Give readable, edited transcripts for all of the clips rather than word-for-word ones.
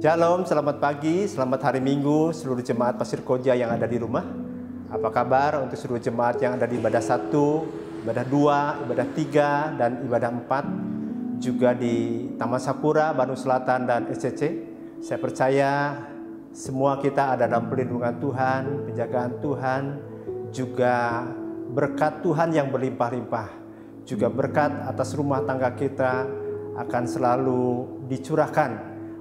Shalom, selamat pagi, selamat hari Minggu seluruh jemaat Pasir Koja yang ada di rumah. Apa kabar untuk seluruh jemaat yang ada di ibadah 1, ibadah 2, ibadah 3, dan ibadah 4, juga di Taman Sakura, Bandung Selatan, dan SCC. Saya percaya semua kita ada dalam perlindungan Tuhan, penjagaan Tuhan, juga berkat Tuhan yang berlimpah-limpah, juga berkat atas rumah tangga kita akan selalu dicurahkan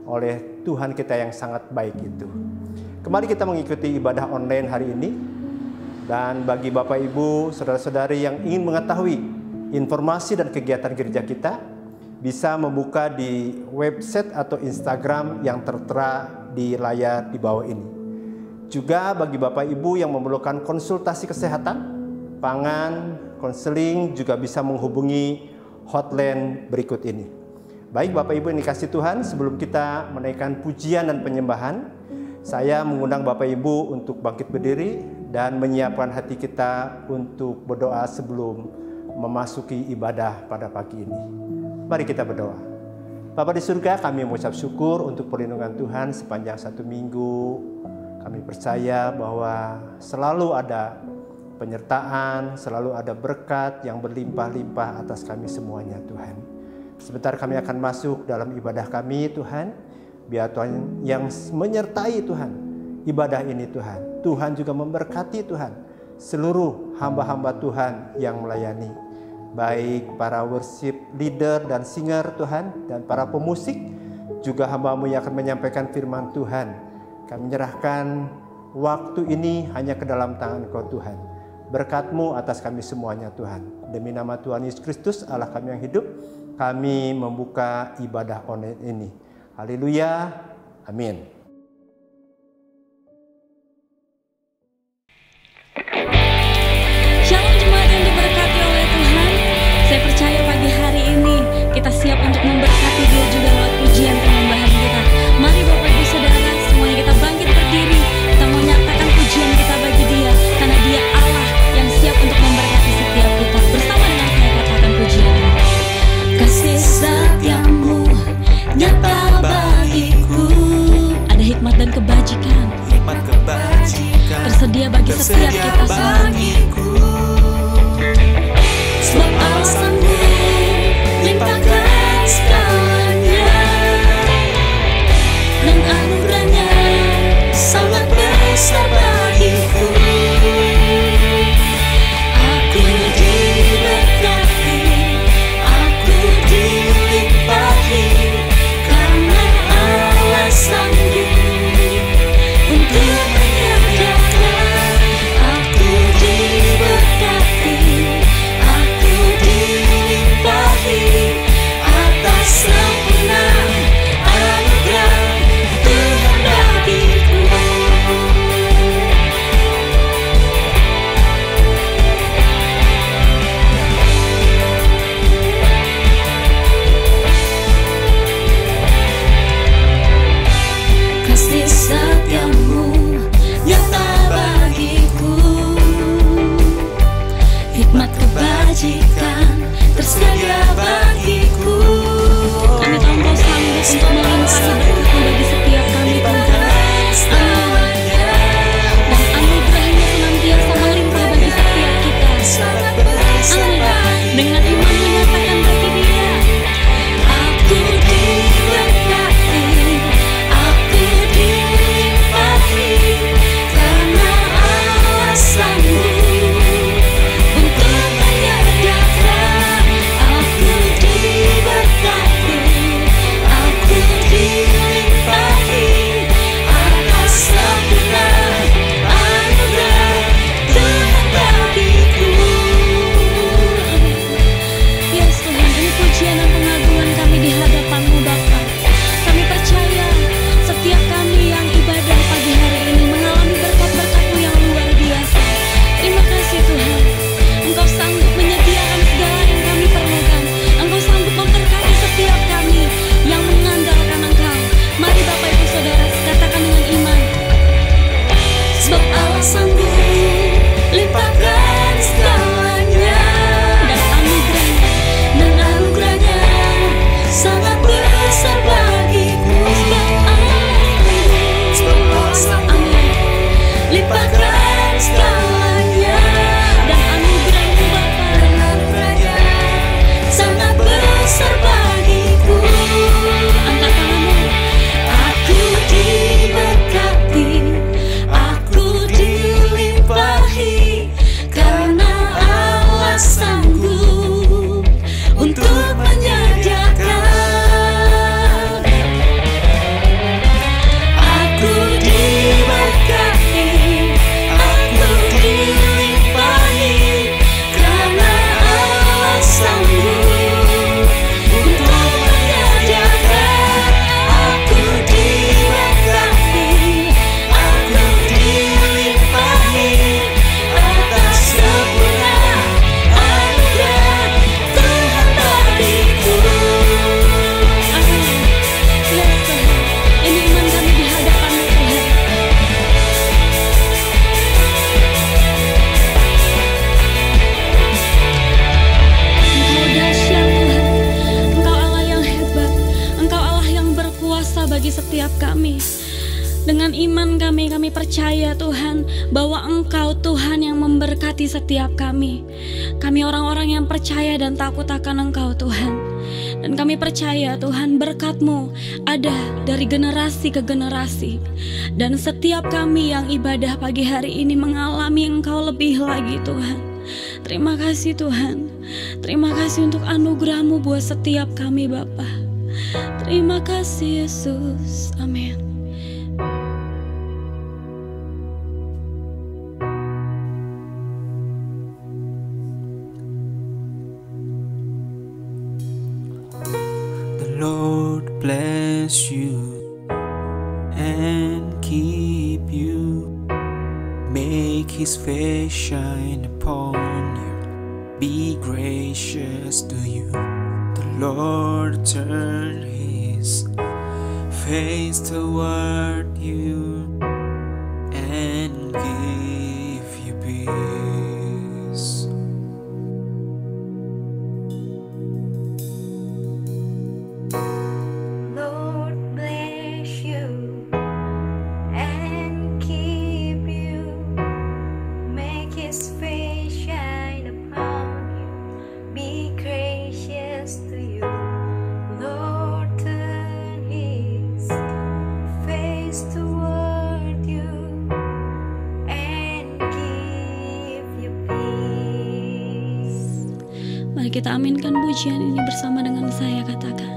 oleh Tuhan kita yang sangat baik itu. Kembali kita mengikuti ibadah online hari ini. Dan bagi Bapak Ibu, saudara-saudari yang ingin mengetahui informasi dan kegiatan gereja kita, bisa membuka di website atau Instagram yang tertera di layar di bawah ini. Juga bagi Bapak Ibu yang memerlukan konsultasi kesehatan, pangan, konseling, juga bisa menghubungi hotline berikut ini. Baik Bapak Ibu yang dikasih Tuhan, sebelum kita menaikkan pujian dan penyembahan, saya mengundang Bapak Ibu untuk bangkit berdiri dan menyiapkan hati kita untuk berdoa sebelum memasuki ibadah pada pagi ini. Mari kita berdoa. Bapa di surga, kami mengucap syukur untuk perlindungan Tuhan sepanjang 1 minggu. Kami percaya bahwa selalu ada penyertaan, selalu ada berkat yang berlimpah-limpah atas kami semuanya Tuhan. Sebentar kami akan masuk dalam ibadah kami Tuhan. Biar Tuhan yang menyertai Tuhan ibadah ini Tuhan. Tuhan juga memberkati Tuhan seluruh hamba-hamba Tuhan yang melayani. Baik para worship leader dan singer Tuhan, dan para pemusik, juga hamba-Mu yang akan menyampaikan firman Tuhan. Kami menyerahkan waktu ini hanya ke dalam tangan Engkau Tuhan. Berkat-Mu atas kami semuanya Tuhan. Demi nama Tuhan Yesus Kristus Allah kami yang hidup, kami membuka ibadah online ini. Haleluya. Amin. Shalom jemaat yang diberkati oleh Tuhan. Saya percaya pagi hari ini kita siap untuk memberkati Dia juga lewat pujian penyembahan kita. Mari Bapak Ibu Saudara, semuanya kita bangkit berdiri. Kita mau nyatakan pujian kita bagi Dia, karena Dia Allah yang siap untuk memberkati setiap kita. Bersama dengan saya katakan pujian. Kasih setiamu nyata bagiku, ada hikmat dan kebajikan, tersedia bagi setiap kita semua. Sebab alasanmu limpahkan segalanya, dan anugerahnya sangat besar bagiku. Aku diberkati, aku dilimpahi, karena Allah sanggup untuk menyediakan. Aku kami percaya Tuhan bahwa Engkau Tuhan yang memberkati setiap kami. Kami orang-orang yang percaya dan takut akan Engkau Tuhan. Dan kami percaya Tuhan berkat-Mu ada dari generasi ke generasi. Dan setiap kami yang ibadah pagi hari ini mengalami Engkau lebih lagi Tuhan. Terima kasih Tuhan. Terima kasih untuk anugerah-Mu buat setiap kami Bapa. Terima kasih Yesus. Amin. Lord bless you and keep you, make His face shine upon you, be gracious to you. The Lord turn His face toward you and give you peace. Mari kita aminkan pujian ini bersama dengan saya, katakan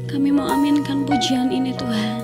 kami mau aminkan pujian ini Tuhan.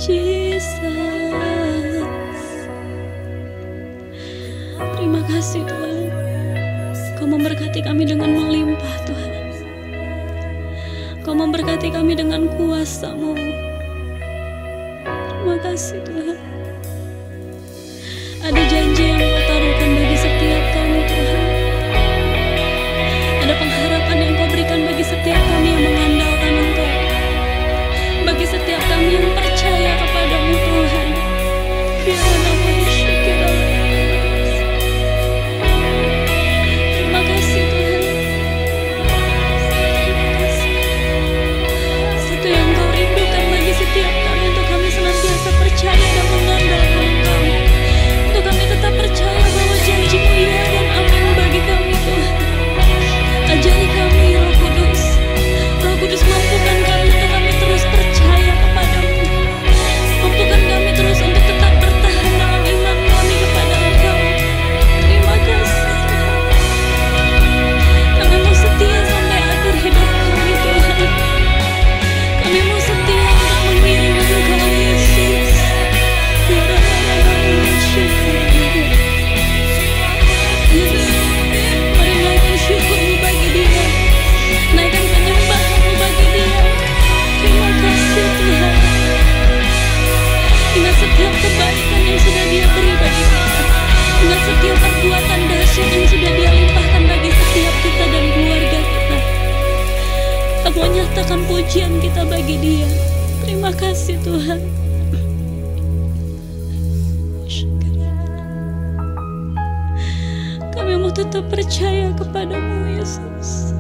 Jesus. Terima kasih Tuhan, Kau memberkati kami dengan melimpah Tuhan. Kau memberkati kami dengan kuasa-Mu. Terima kasih Tuhan. Ada janji yang Kau taruhkan bagi setiap kami Tuhan. Ada pengharapan yang Kau berikan bagi setiap kami yang mengandalkan Engkau, bagi setiap kami yang percaya kepadamu Tuhan. Terima kasih Tuhan. Terima kasih. Satu yang Kau rindukan bagi setiap kami, untuk kami senantiasa percaya dan mengandalkan Engkau, untuk kami tetap percaya bahwa janji-Mu ya dan amin bagi kami Tuhan. Ajari kami Roh Kudus. Roh Kudus, mampukan kami untuk kami terus percaya kepadamu. Mampukan kami terus untuk tetap bertahan dalam iman kami kepada Engkau. Terima kasih Tuhan. Kami mau setia sampai akhir hidup kami Tuhan. Kami mau setia untuk mengiringi Engkau Yesus. Mari naikkan syukur-Mu bagi Dia, naikkan penyembahan-Mu bagi Dia. Terima kasih Tuhan. Ingat setiap kebaikan yang sudah Dia beri bagi kita. Ingat setiap perbuatan dahsyat yang sudah Dia limpahkan bagi setiap kita dan keluarga kita. Kita mau nyatakan pujian kita bagi Dia. Terima kasih Tuhan. Kami mau tetap percaya kepadamu Yesus.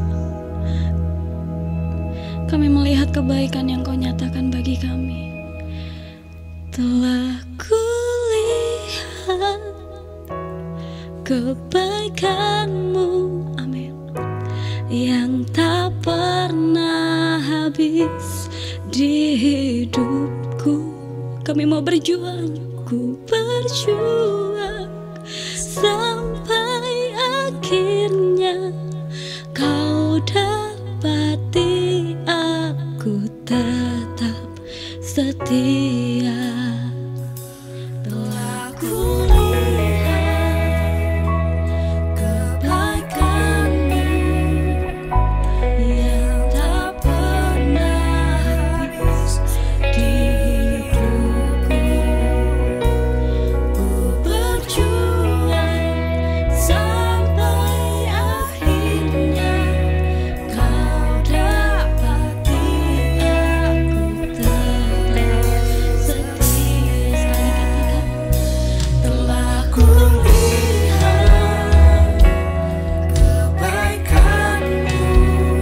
Kami melihat kebaikan yang Kau nyatakan bagi kami. Telah kulihat kebaikan-Mu, amin, yang tak pernah habis di hidupku. Kami mau berjuang, ku berjuang sampai akhirnya Kau dapati aku tetap setia. Telah kulihat kebaikan-Mu yang tak pernah habis di hidupku. Ku berjuang sampai akhirnya Kau dapati aku tetap setia. Sekali katakan, telah kulihat kebaikan-Mu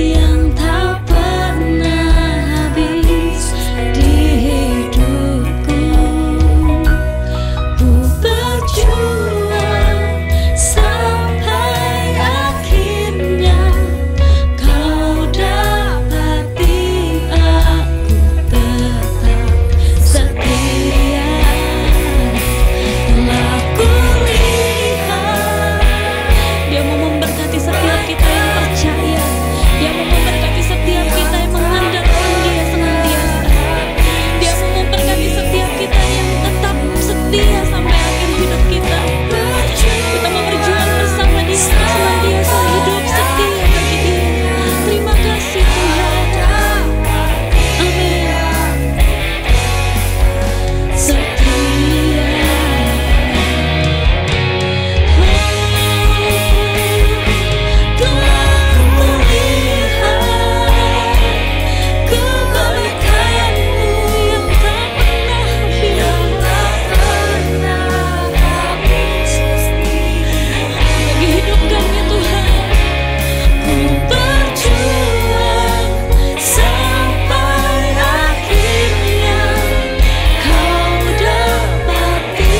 yang tak pernah habis di hidupku. Ku berjuang sampai akhirnya Kau dapati aku tetap setia. Telah kulihat Dia mau memberkati setiap kita yang percaya. Dia mau memberkati setiap kita yang mengandalkan Dia senantiasa. Dia mau memberkati setiap kita yang tetap setia sampai akhir hidup kita. Kita mau berjuang bersama Dia, senantiasa hidup setia bagi Dia. Terima kasih Tuhan. Amin. Setia. Telah kulihat kebaikan-Mu yang tak pernah habis bagi hidup kami Tuhan. Ku berjuang sampai akhirnya Kau dapati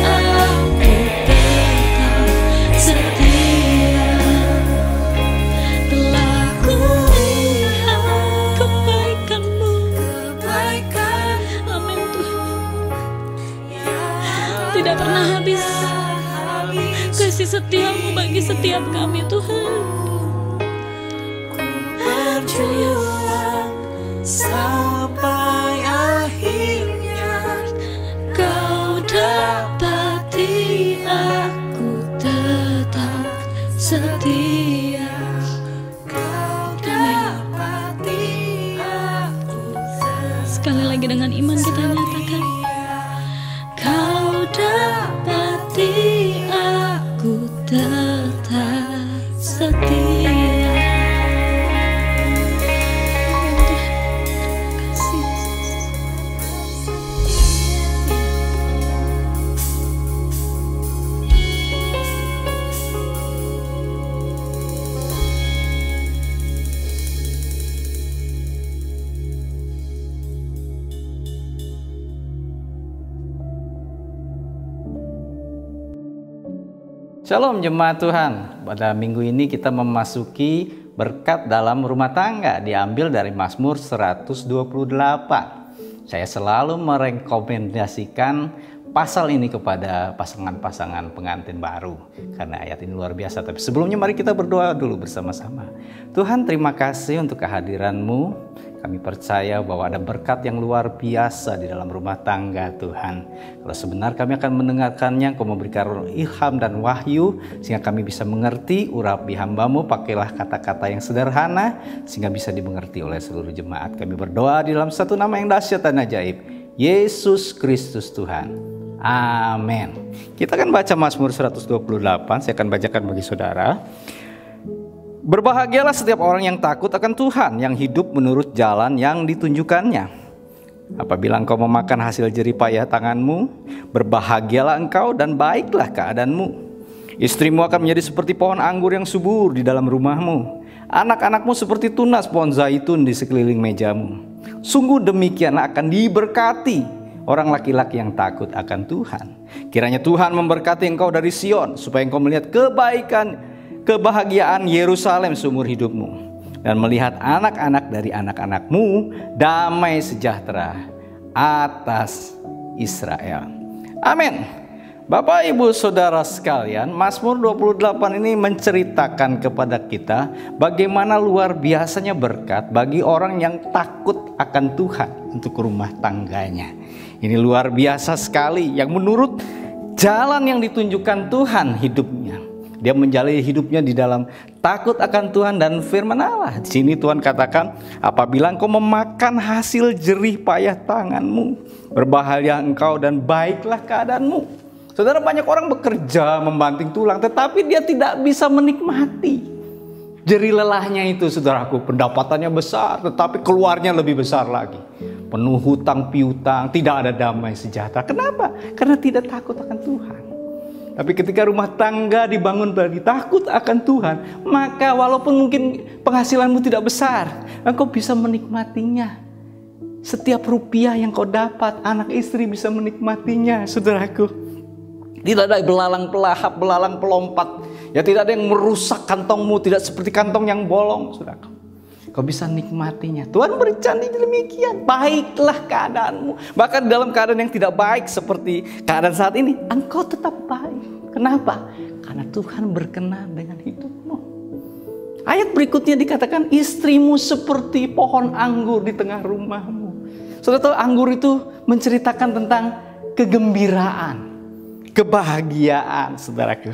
aku tetap setia. Telah kulihat kebaikan-Mu, amin Tuhan, tidak pernah habis kasih setia-Mu bagi setiap kami Tuhan. Berjuang sampai Sekali lagi dengan iman kita nyatakan, Kau dapati aku tetap setia. Shalom jemaat Tuhan. Pada minggu ini kita memasuki berkat dalam rumah tangga, diambil dari Mazmur 128. Saya selalu merekomendasikan pasal ini kepada pasangan-pasangan pengantin baru, karena ayat ini luar biasa. Tapi sebelumnya mari kita berdoa dulu bersama-sama. Tuhan, terima kasih untuk kehadiran-Mu. Kami percaya bahwa ada berkat yang luar biasa di dalam rumah tangga Tuhan. Kalau sebenar kami akan mendengarkannya, Kau memberikan ilham dan wahyu, sehingga kami bisa mengerti. Urapi hamba-Mu, pakailah kata-kata yang sederhana, sehingga bisa dimengerti oleh seluruh jemaat. Kami berdoa di dalam satu nama yang dahsyat dan ajaib, Yesus Kristus Tuhan. Amin. Kita akan baca Mazmur 128, saya akan bacakan bagi saudara. Berbahagialah setiap orang yang takut akan Tuhan, yang hidup menurut jalan yang ditunjukkannya. Apabila engkau memakan hasil jerih payah tanganmu, berbahagialah engkau dan baiklah keadaanmu. Istrimu akan menjadi seperti pohon anggur yang subur di dalam rumahmu. Anak-anakmu seperti tunas pohon zaitun di sekeliling mejamu. Sungguh demikian akan diberkati orang laki-laki yang takut akan Tuhan. Kiranya Tuhan memberkati engkau dari Sion, supaya engkau melihat kebahagiaan Yerusalem seumur hidupmu, dan melihat anak-anak dari anak-anakmu damai sejahtera atas Israel. Amin. Bapak, Ibu, Saudara sekalian, Mazmur 28 ini menceritakan kepada kita bagaimana luar biasanya berkat bagi orang yang takut akan Tuhan untuk rumah tangganya. Ini luar biasa sekali, yang menurut jalan yang ditunjukkan Tuhan hidupnya. Dia menjalani hidupnya di dalam takut akan Tuhan dan firman Allah. Di sini Tuhan katakan, apabila engkau memakan hasil jerih payah tanganmu, berbahagia engkau dan baiklah keadaanmu. Saudara, banyak orang bekerja membanting tulang, tetapi dia tidak bisa menikmati jerih lelahnya itu. Saudaraku, pendapatannya besar, tetapi keluarnya lebih besar lagi. Penuh hutang piutang, tidak ada damai sejahtera. Kenapa? Karena tidak takut akan Tuhan. Tapi ketika rumah tangga dibangun dari takut akan Tuhan, maka walaupun mungkin penghasilanmu tidak besar, engkau bisa menikmatinya. Setiap rupiah yang kau dapat, anak istri bisa menikmatinya, saudaraku. Tidak ada belalang pelahap, belalang pelompat. Ya, tidak ada yang merusak kantongmu, tidak seperti kantong yang bolong, saudaraku. Kau bisa nikmatinya. Tuhan berencana demikian. Baiklah keadaanmu. Bahkan dalam keadaan yang tidak baik seperti keadaan saat ini, engkau tetap baik. Kenapa? Karena Tuhan berkenan dengan hidupmu. Ayat berikutnya dikatakan, istrimu seperti pohon anggur di tengah rumahmu. Saudara tahu, anggur itu menceritakan tentang kegembiraan, kebahagiaan, saudaraku.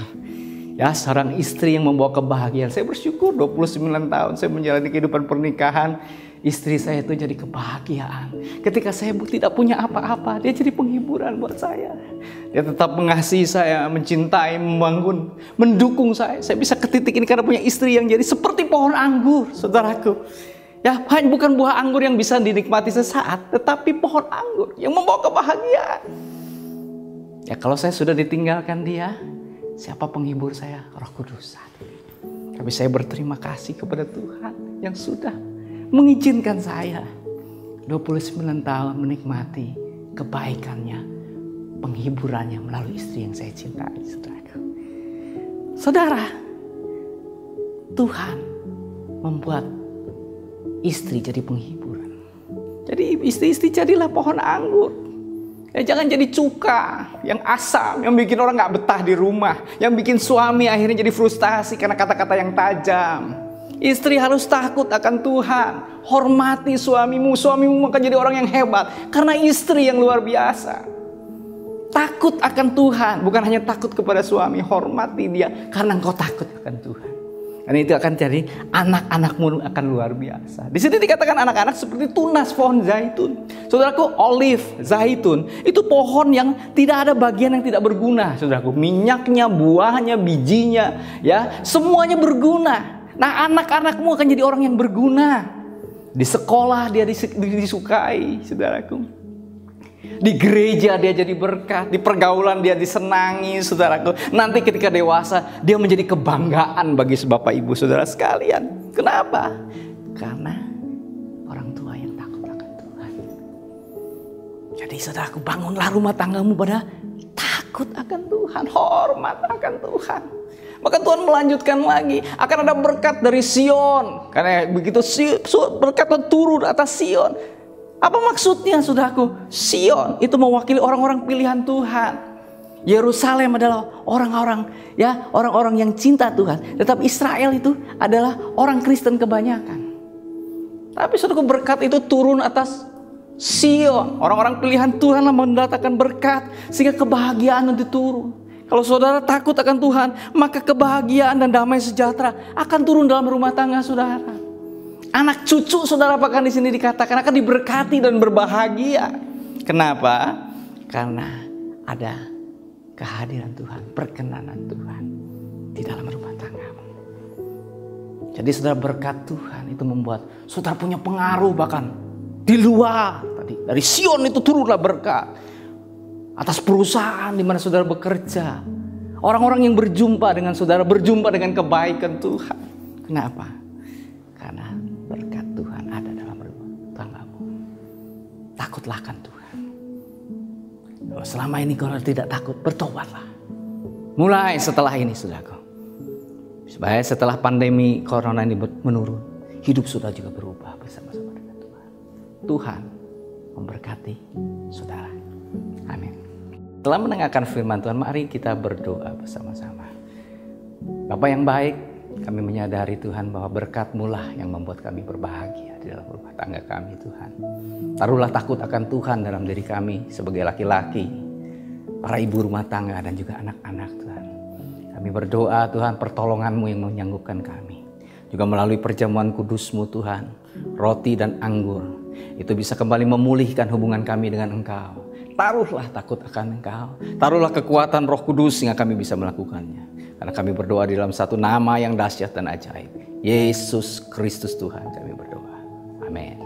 Ya, seorang istri yang membawa kebahagiaan. Saya bersyukur 29 tahun saya menjalani kehidupan pernikahan. Istri saya itu jadi kebahagiaan. Ketika saya tidak punya apa-apa, dia jadi penghiburan buat saya. Dia tetap mengasihi saya, mencintai, membangun, mendukung saya. Saya bisa ke titik ini karena punya istri yang jadi seperti pohon anggur, saudaraku. Ya, bukan buah anggur yang bisa dinikmati sesaat, tetapi pohon anggur yang membawa kebahagiaan. Ya, kalau saya sudah ditinggalkan dia, siapa penghibur saya? Roh Kudus saat ini. Tapi saya berterima kasih kepada Tuhan yang sudah mengizinkan saya 29 tahun menikmati kebaikannya, penghiburannya melalui istri yang saya cintai, saudara. Saudara, Tuhan membuat istri jadi penghiburan. Jadi istri-istri jadilah pohon anggur. Jangan jadi cuka yang asam, yang bikin orang gak betah di rumah, yang bikin suami akhirnya jadi frustasi karena kata-kata yang tajam. Istri harus takut akan Tuhan, hormati suamimu. Suamimu akan jadi orang yang hebat karena istri yang luar biasa. Takut akan Tuhan, bukan hanya takut kepada suami, hormati dia karena engkau takut akan Tuhan. Dan itu akan jadi anak-anakmu akan luar biasa. Di sini dikatakan anak-anak seperti tunas pohon zaitun. Saudaraku, olive, zaitun, itu pohon yang tidak ada bagian yang tidak berguna. Saudaraku, minyaknya, buahnya, bijinya, ya, semuanya berguna. Nah, anak-anakmu akan jadi orang yang berguna. Di sekolah dia disukai, saudaraku. Di gereja dia jadi berkat, di pergaulan dia disenangi, saudaraku. Nanti ketika dewasa dia menjadi kebanggaan bagi Bapak Ibu Saudara sekalian. Kenapa? Karena orang tua yang takut akan Tuhan. Jadi saudaraku, bangunlah rumah tanggamu pada takut akan Tuhan, hormat akan Tuhan. Maka Tuhan melanjutkan lagi, akan ada berkat dari Sion. Karena begitu berkat turun atas Sion. Apa maksudnya, saudaraku? Sion itu mewakili orang-orang pilihan Tuhan. Yerusalem adalah orang-orang, ya, orang-orang yang cinta Tuhan. Tetapi Israel itu adalah orang Kristen kebanyakan. Tapi saudaraku, berkat itu turun atas Sion. Orang-orang pilihan Tuhan lah mendatangkan berkat sehingga kebahagiaan itu turun. Kalau saudara takut akan Tuhan, maka kebahagiaan dan damai sejahtera akan turun dalam rumah tangga saudara. Anak cucu saudara bahkan di sini dikatakan akan diberkati dan berbahagia. Kenapa? Karena ada kehadiran Tuhan, perkenanan Tuhan di dalam rumah tanggamu. Jadi saudara, berkat Tuhan itu membuat saudara punya pengaruh bahkan di luar. Tadi dari Sion itu turunlah berkat atas perusahaan di mana saudara bekerja. Orang-orang yang berjumpa dengan saudara berjumpa dengan kebaikan Tuhan. Kenapa? Karena berkat Tuhan ada dalam rumah tanggamu. Takutlah akan Tuhan. Selama ini kalau tidak takut, bertobatlah. Mulai setelah ini, saudaraku. Supaya setelah pandemi corona ini menurun, hidup saudara juga berubah bersama-sama dengan Tuhan. Tuhan memberkati saudara. Amin. Setelah mendengarkan firman Tuhan, mari kita berdoa bersama-sama. Bapa yang baik, kami menyadari Tuhan bahwa berkat-Mu lah yang membuat kami berbahagia di dalam rumah tangga kami, Tuhan. Taruhlah takut akan Tuhan dalam diri kami sebagai laki-laki, para ibu rumah tangga dan juga anak-anak, Tuhan. Kami berdoa Tuhan, pertolongan-Mu yang menyanggupkan kami. Juga melalui perjamuan kudus-Mu Tuhan, roti dan anggur, itu bisa kembali memulihkan hubungan kami dengan Engkau. Taruhlah takut akan Engkau, taruhlah kekuatan Roh Kudus sehingga kami bisa melakukannya. Karena kami berdoa di dalam satu nama yang dahsyat dan ajaib, Yesus Kristus Tuhan, kami berdoa. Amin.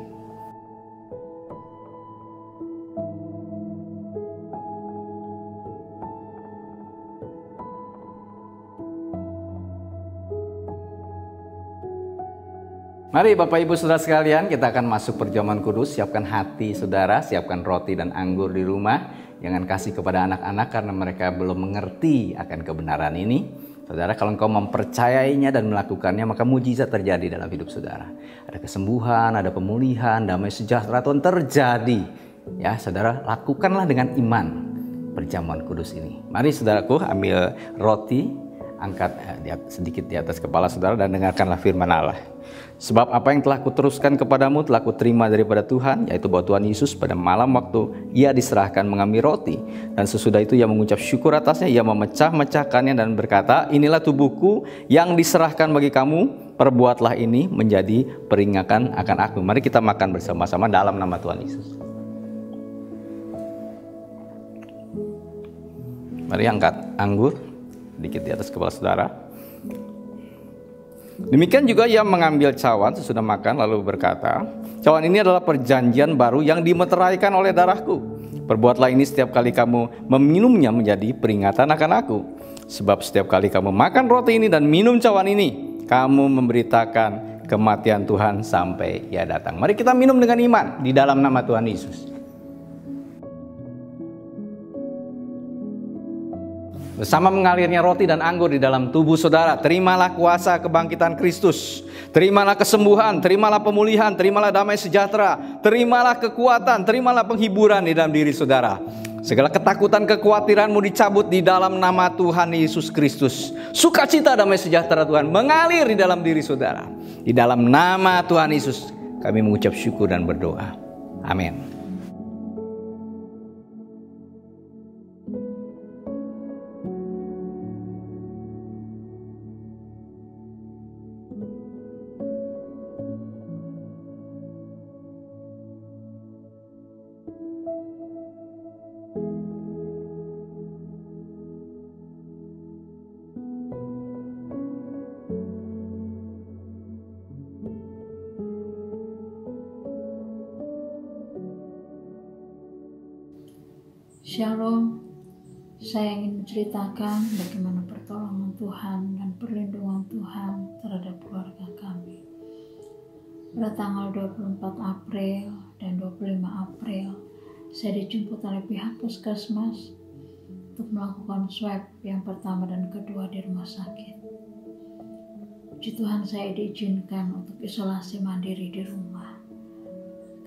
Mari Bapak Ibu Saudara sekalian, kita akan masuk perjamuan kudus. Siapkan hati saudara, siapkan roti dan anggur di rumah. Jangan kasih kepada anak-anak karena mereka belum mengerti akan kebenaran ini. Saudara, kalau engkau mempercayainya dan melakukannya, maka mujizat terjadi dalam hidup saudara. Ada kesembuhan, ada pemulihan, damai sejahtera Tuhan terjadi. Ya, saudara, lakukanlah dengan iman perjamuan kudus ini. Mari saudaraku, ambil roti, angkat sedikit di atas kepala saudara dan dengarkanlah firman Allah. Sebab apa yang telah kuteruskan kepadamu telah kuterima daripada Tuhan, yaitu bahwa Tuhan Yesus pada malam waktu ia diserahkan mengambil roti, dan sesudah itu ia mengucap syukur atasnya, ia memecah-mecahkannya dan berkata, inilah tubuhku yang diserahkan bagi kamu, perbuatlah ini menjadi peringatan akan aku. Mari kita makan bersama-sama dalam nama Tuhan Yesus. Mari angkat anggur sedikit di atas kepala saudara. Demikian juga ia mengambil cawan sesudah makan lalu berkata, cawan ini adalah perjanjian baru yang dimeteraikan oleh darahku. Perbuatlah ini setiap kali kamu meminumnya menjadi peringatan akan aku. Sebab setiap kali kamu makan roti ini dan minum cawan ini, kamu memberitakan kematian Tuhan sampai ia datang. Mari kita minum dengan iman di dalam nama Tuhan Yesus. Bersama mengalirnya roti dan anggur di dalam tubuh saudara, terimalah kuasa kebangkitan Kristus. Terimalah kesembuhan, terimalah pemulihan, terimalah damai sejahtera, terimalah kekuatan, terimalah penghiburan di dalam diri saudara. Segala ketakutan, kekhawatiranmu dicabut di dalam nama Tuhan Yesus Kristus. Sukacita, damai sejahtera Tuhan mengalir di dalam diri saudara. Di dalam nama Tuhan Yesus kami mengucap syukur dan berdoa. Amin. Shalom, saya ingin menceritakan bagaimana pertolongan Tuhan dan perlindungan Tuhan terhadap keluarga kami. Pada tanggal 24 April dan 25 April, saya dijemput oleh pihak puskesmas untuk melakukan swab yang pertama dan kedua di rumah sakit. Puji Tuhan, saya diizinkan untuk isolasi mandiri di rumah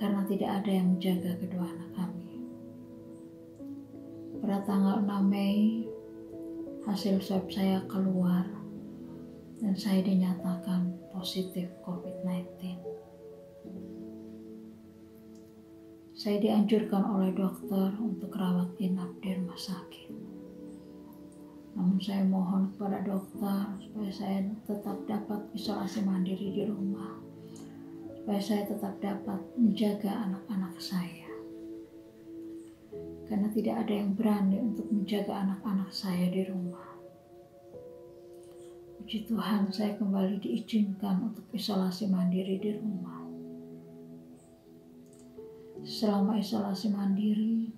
karena tidak ada yang menjaga kedua anak kami. Pada tanggal 6 Mei, hasil swab saya keluar dan saya dinyatakan positif COVID-19. Saya dianjurkan oleh dokter untuk rawat inap di rumah sakit. Namun saya mohon kepada dokter supaya saya tetap dapat isolasi mandiri di rumah, supaya saya tetap dapat menjaga anak-anak saya. Karena tidak ada yang berani untuk menjaga anak-anak saya di rumah. Puji Tuhan, saya kembali diizinkan untuk isolasi mandiri di rumah. Selama isolasi mandiri,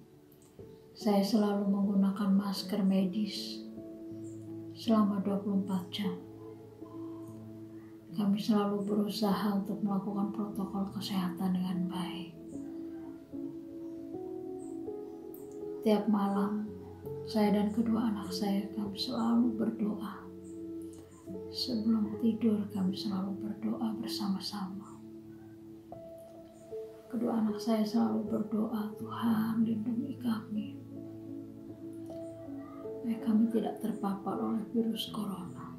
saya selalu menggunakan masker medis selama 24 jam. Kami selalu berusaha untuk melakukan protokol kesehatan dengan baik. Tiap malam, saya dan kedua anak saya kami selalu berdoa. Sebelum tidur kami selalu berdoa bersama-sama. Kedua anak saya selalu berdoa, Tuhan lindungi kami, supaya kami tidak terpapar oleh virus corona.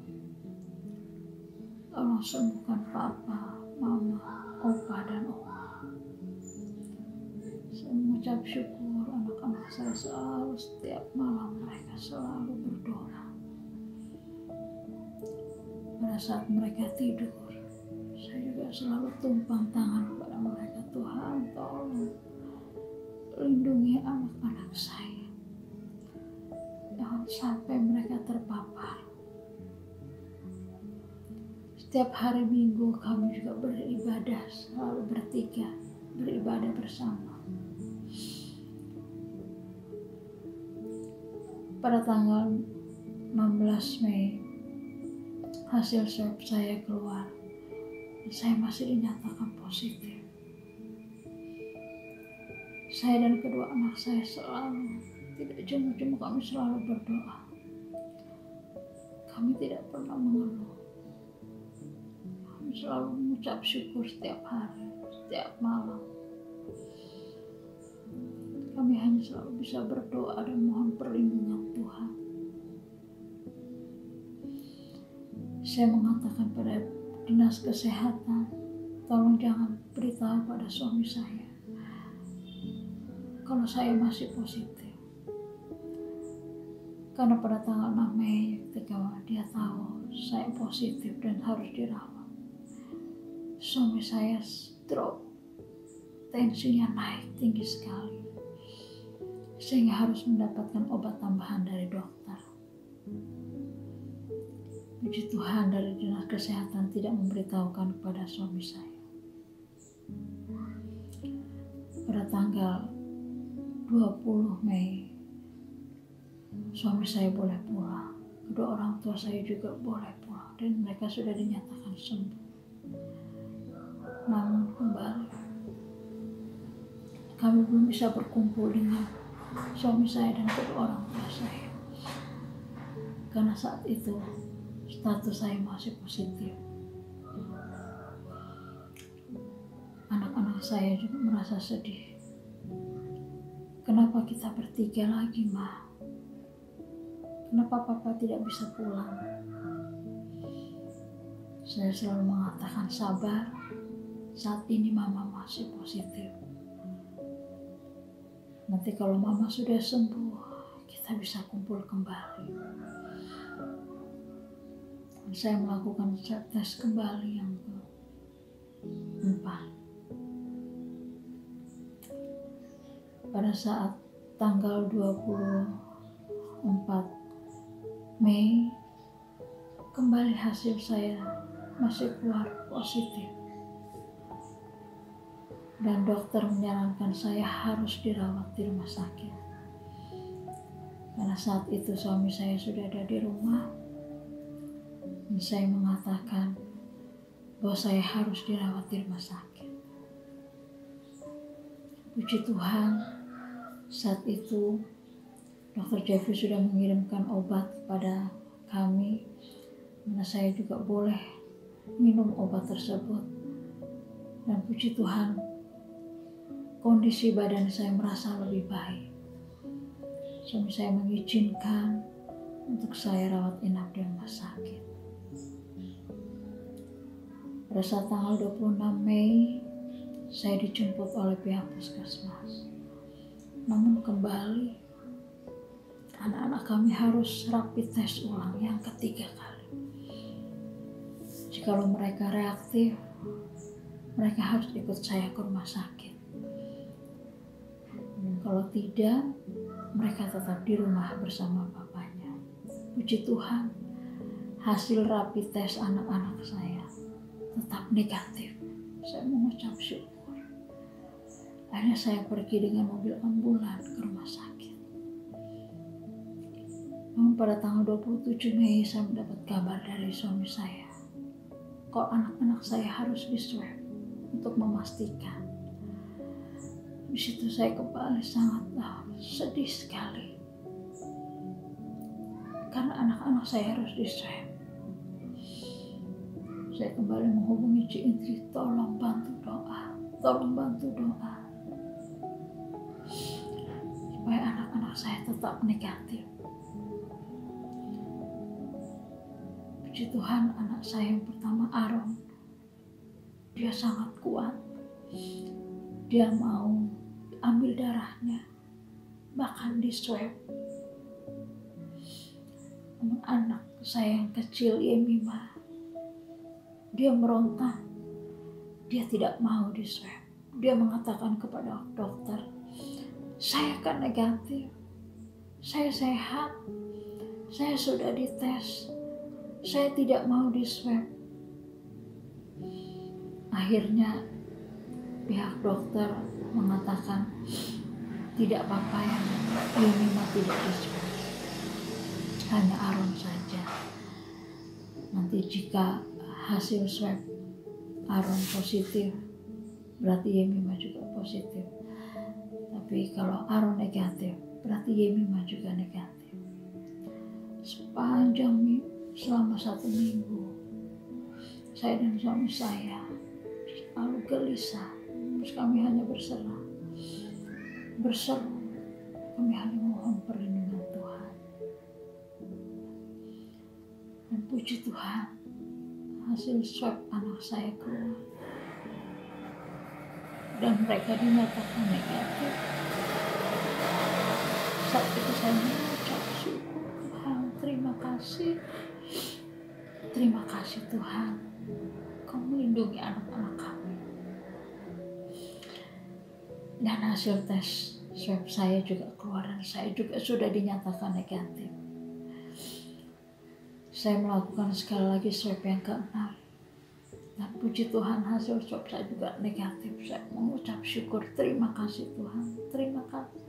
Tolong sembuhkan Papa, Mama, Opa, dan Oma. Saya mengucap syukur anak-anak saya selalu setiap malam mereka selalu berdoa. Pada saat mereka tidur, saya juga selalu tumpang tangan kepada mereka. Tuhan, tolong lindungi anak-anak saya. Jangan sampai mereka terpapar. Setiap hari Minggu kami juga beribadah, selalu bertiga, beribadah bersama. Pada tanggal 16 Mei, hasil swab saya keluar dan saya masih dinyatakan positif. Saya dan kedua anak saya selalu, tidak jemu-jemu kami selalu berdoa. Kami tidak pernah mengeluh. Kami selalu mengucap syukur setiap hari, setiap malam. Kami hanya selalu bisa berdoa dan mohon perlindungan Tuhan. Saya mengatakan pada dinas kesehatan, tolong jangan beritahu pada suami saya kalau saya masih positif. Karena pada tanggal 6 Mei ketika dia tahu saya positif dan harus dirawat, suami saya stroke, tensinya naik tinggi sekali, sehingga harus mendapatkan obat tambahan dari dokter. Puji Tuhan, dari dinas kesehatan tidak memberitahukan kepada suami saya. Pada tanggal 20 Mei, suami saya boleh pulang. Kedua orang tua saya juga boleh pulang dan mereka sudah dinyatakan sembuh. Namun kembali, kami belum bisa berkumpul dengan suami saya dan kedua orang tua saya. Karena saat itu status saya masih positif. Anak-anak saya juga merasa sedih. Kenapa kita bertiga lagi, Ma? Kenapa Papa tidak bisa pulang? Saya selalu mengatakan sabar. Saat ini Mama masih positif. Nanti kalau Mama sudah sembuh, kita bisa kumpul kembali. Saya melakukan swab test kembali yang keempat. Pada saat tanggal 24 Mei, kembali hasil saya masih keluar positif. Dan dokter menyarankan saya harus dirawat di rumah sakit. Karena saat itu suami saya sudah ada di rumah, dan saya mengatakan bahwa saya harus dirawat di rumah sakit. Puji Tuhan, saat itu Dr. Jeffrey sudah mengirimkan obat kepada kami, mana saya juga boleh minum obat tersebut. Dan puji Tuhan, kondisi badan saya merasa lebih baik. Suami saya mengizinkan untuk saya rawat inap di rumah sakit. Pada saat tanggal 26 Mei, saya dijemput oleh pihak puskesmas. Namun kembali, anak-anak kami harus rapid test ulang yang ketiga kali. Jikalau mereka reaktif, mereka harus ikut saya ke rumah sakit. Dan kalau tidak, mereka tetap di rumah bersama bapaknya. Puji Tuhan, hasil rapid test anak-anak saya tetap negatif. Saya mengucap syukur. Akhirnya saya pergi dengan mobil ambulan ke rumah sakit. Namun pada tanggal 27 Mei saya mendapat kabar dari suami saya kalau anak-anak saya harus diswab untuk memastikan. Di situ saya kembali sangat sedih sekali karena anak-anak saya harus diswab. Saya kembali menghubungi Ci Indri, tolong bantu doa supaya anak-anak saya tetap negatif. Puji Tuhan, anak saya yang pertama Aaron, dia sangat kuat. Dia mau ambil darahnya, bahkan di swab. Namun anak saya yang kecil Yemima, dia meronta. Dia tidak mau di swab. Dia mengatakan kepada dokter, saya kan negatif, saya sehat, saya sudah dites, saya tidak mau di swab. Akhirnya pihak dokter mengatakan tidak apa-apa ya, Yemima tidak di swab, hanya Aaron saja. Nanti jika hasil swab Aaron positif, berarti Yemima juga positif. Tapi kalau Aaron negatif, berarti Yemima juga negatif. Selama 1 minggu, saya dan suami saya selalu gelisah. Terus kami hanya berseru, kami hanya mohon perlindungan Tuhan. Dan puji Tuhan, hasil swab anak saya keluar dan mereka dinyatakan negatif. Saat itu saya mengucap syukur, Tuhan, terima kasih Tuhan, Kau melindungi anak-anak kami. Dan hasil tes swab saya juga keluar dan saya juga sudah dinyatakan negatif. Saya melakukan sekali lagi swab yang ke-6. Dan puji Tuhan, hasil swab saya juga negatif. Saya mengucap syukur, terima kasih Tuhan, terima kasih.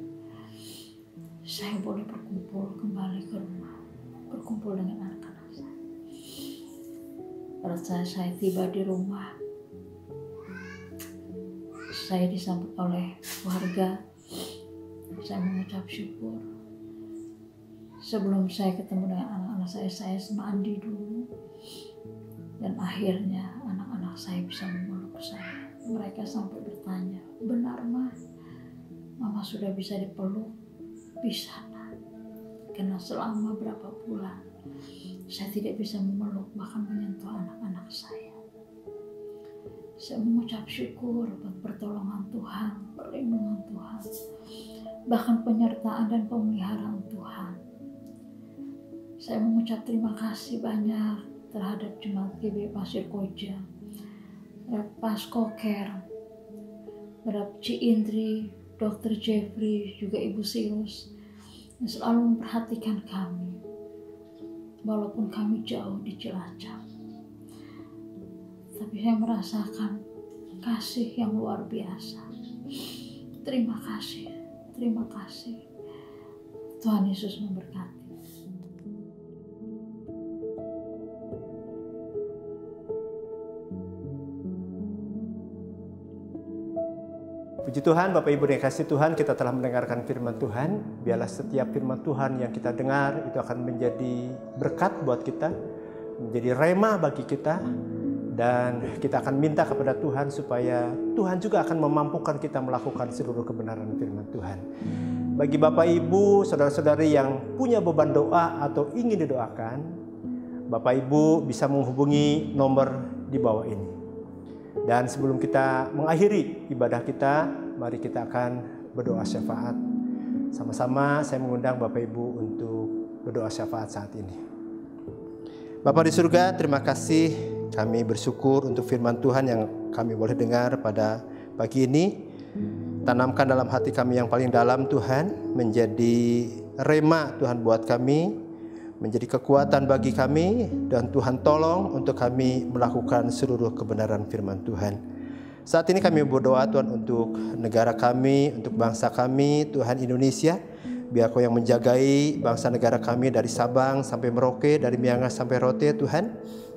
Saya boleh berkumpul kembali ke rumah, berkumpul dengan anak-anak saya. Pada saat saya tiba di rumah, saya disambut oleh keluarga. Saya mengucap syukur. Sebelum saya ketemu dengan anak-anak saya mandi dulu. Dan akhirnya anak-anak saya bisa memeluk saya. Mereka sampai bertanya, benar Mah, Mama sudah bisa dipeluk? Bisa Nak. Karena selama berapa bulan saya tidak bisa memeluk bahkan menyentuh anak-anak saya. Saya mengucap syukur buat pertolongan Tuhan, perlindungan Tuhan, bahkan penyertaan dan pemeliharaan Tuhan. Saya mengucap terima kasih banyak terhadap Jemaat GB Pasir Koja, terhadap Paskoker, terhadap Ci Indri, Dr. Jeffrey, juga Ibu Silus, yang selalu memperhatikan kami, walaupun kami jauh di Cilacap. Tapi saya merasakan kasih yang luar biasa. Terima kasih Tuhan Yesus memberkati. Puji Tuhan, Bapak Ibu yang kasih Tuhan, kita telah mendengarkan firman Tuhan. Biarlah setiap firman Tuhan yang kita dengar itu akan menjadi berkat buat kita, menjadi rema bagi kita, dan kita akan minta kepada Tuhan supaya Tuhan juga akan memampukan kita melakukan seluruh kebenaran firman Tuhan. Bagi Bapak Ibu, saudara-saudari yang punya beban doa atau ingin didoakan, Bapak Ibu bisa menghubungi nomor di bawah ini. Dan sebelum kita mengakhiri ibadah kita, mari kita akan berdoa syafaat. Sama-sama saya mengundang Bapak Ibu untuk berdoa syafaat saat ini. Bapa di surga, terima kasih, kami bersyukur untuk firman Tuhan yang kami boleh dengar pada pagi ini. Tanamkan dalam hati kami yang paling dalam Tuhan, menjadi rema Tuhan buat kami, menjadi kekuatan bagi kami, dan Tuhan tolong untuk kami melakukan seluruh kebenaran firman Tuhan. Saat ini kami berdoa Tuhan untuk negara kami, untuk bangsa kami, Tuhan Indonesia. Biar Kau yang menjagai bangsa negara kami dari Sabang sampai Merauke, dari Miangas sampai Rote Tuhan.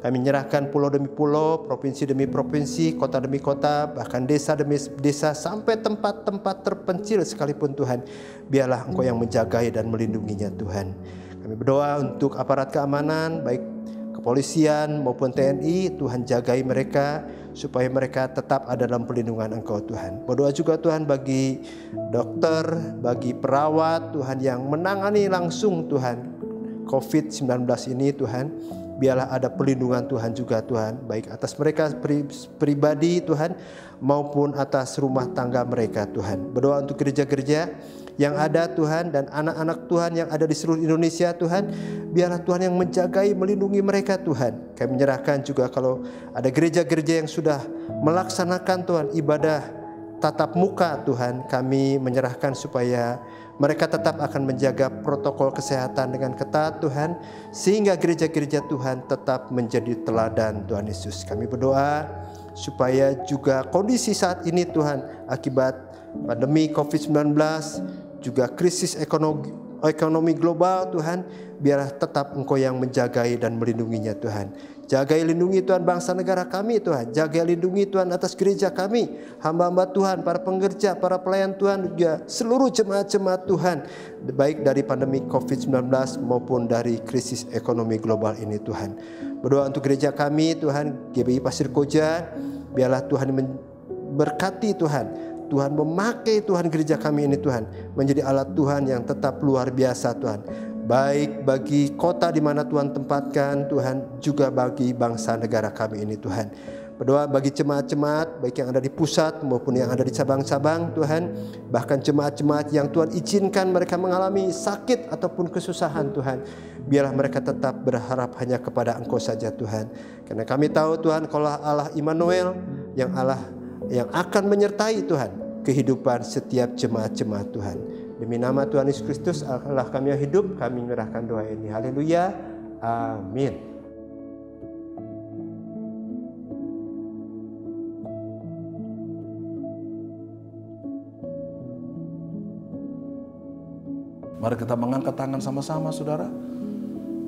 Kami menyerahkan pulau demi pulau, provinsi demi provinsi, kota demi kota, bahkan desa demi desa, sampai tempat-tempat terpencil sekalipun Tuhan. Biarlah Engkau yang menjagai dan melindunginya Tuhan. Kami berdoa untuk aparat keamanan, baik kepolisian maupun TNI, Tuhan jagai mereka, supaya mereka tetap ada dalam perlindungan Engkau Tuhan. Berdoa juga Tuhan bagi dokter, bagi perawat Tuhan yang menangani langsung Tuhan COVID-19 ini Tuhan. Biarlah ada perlindungan Tuhan juga Tuhan, baik atas mereka pribadi Tuhan, maupun atas rumah tangga mereka Tuhan. Berdoa untuk gereja-gereja yang ada Tuhan, dan anak-anak Tuhan yang ada di seluruh Indonesia Tuhan. Biarlah Tuhan yang menjagai, melindungi mereka Tuhan. Kami menyerahkan juga kalau ada gereja-gereja yang sudah melaksanakan Tuhan ibadah tatap muka Tuhan, kami menyerahkan supaya mereka tetap akan menjaga protokol kesehatan dengan ketat Tuhan, sehingga gereja-gereja Tuhan tetap menjadi teladan Tuhan Yesus. Kami berdoa supaya juga kondisi saat ini Tuhan, akibat pandemi COVID-19, juga krisis ekonomi global Tuhan, biarlah tetap Engkau yang menjagai dan melindunginya Tuhan. Jagai lindungi Tuhan bangsa negara kami Tuhan. Jagai lindungi Tuhan atas gereja kami, hamba-hamba Tuhan, para pengerja, para pelayan Tuhan, juga seluruh jemaat-jemaat Tuhan, baik dari pandemi COVID-19 maupun dari krisis ekonomi global ini Tuhan. Berdoa untuk gereja kami Tuhan, GBI Pasir Koja, biarlah Tuhan berkati Tuhan. Tuhan memakai Tuhan gereja kami ini Tuhan menjadi alat Tuhan yang tetap luar biasa Tuhan, baik bagi kota di mana Tuhan tempatkan Tuhan, juga bagi bangsa negara kami ini Tuhan. Berdoa bagi jemaat-jemaat baik yang ada di pusat maupun yang ada di cabang-cabang Tuhan, bahkan jemaat-jemaat yang Tuhan izinkan mereka mengalami sakit ataupun kesusahan Tuhan, biarlah mereka tetap berharap hanya kepada Engkau saja Tuhan. Karena kami tahu Tuhan, kalau Allah Immanuel, yang Allah yang akan menyertai Tuhan kehidupan setiap jemaat-jemaat Tuhan. Demi nama Tuhan Yesus Kristus, Allah kami yang hidup, kami menyerahkan doa ini. Haleluya. Amin. Mari kita mengangkat tangan sama-sama saudara,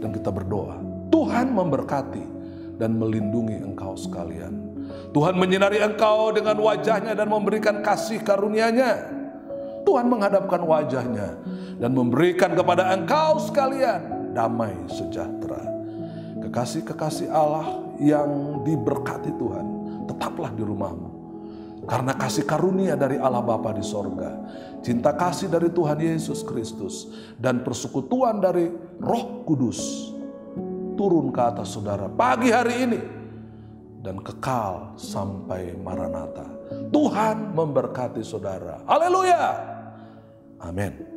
dan kita berdoa. Tuhan memberkati dan melindungi engkau sekalian. Tuhan menyinari engkau dengan wajahnya dan memberikan kasih karunia-Nya. Tuhan menghadapkan wajahnya dan memberikan kepada engkau sekalian damai sejahtera. Kekasih-kekasih Allah yang diberkati Tuhan, tetaplah di rumahmu. Karena kasih karunia dari Allah Bapa di sorga, cinta kasih dari Tuhan Yesus Kristus, dan persekutuan dari Roh Kudus turun ke atas saudara pagi hari ini dan kekal sampai Maranatha. Tuhan memberkati saudara. Haleluya. Amin.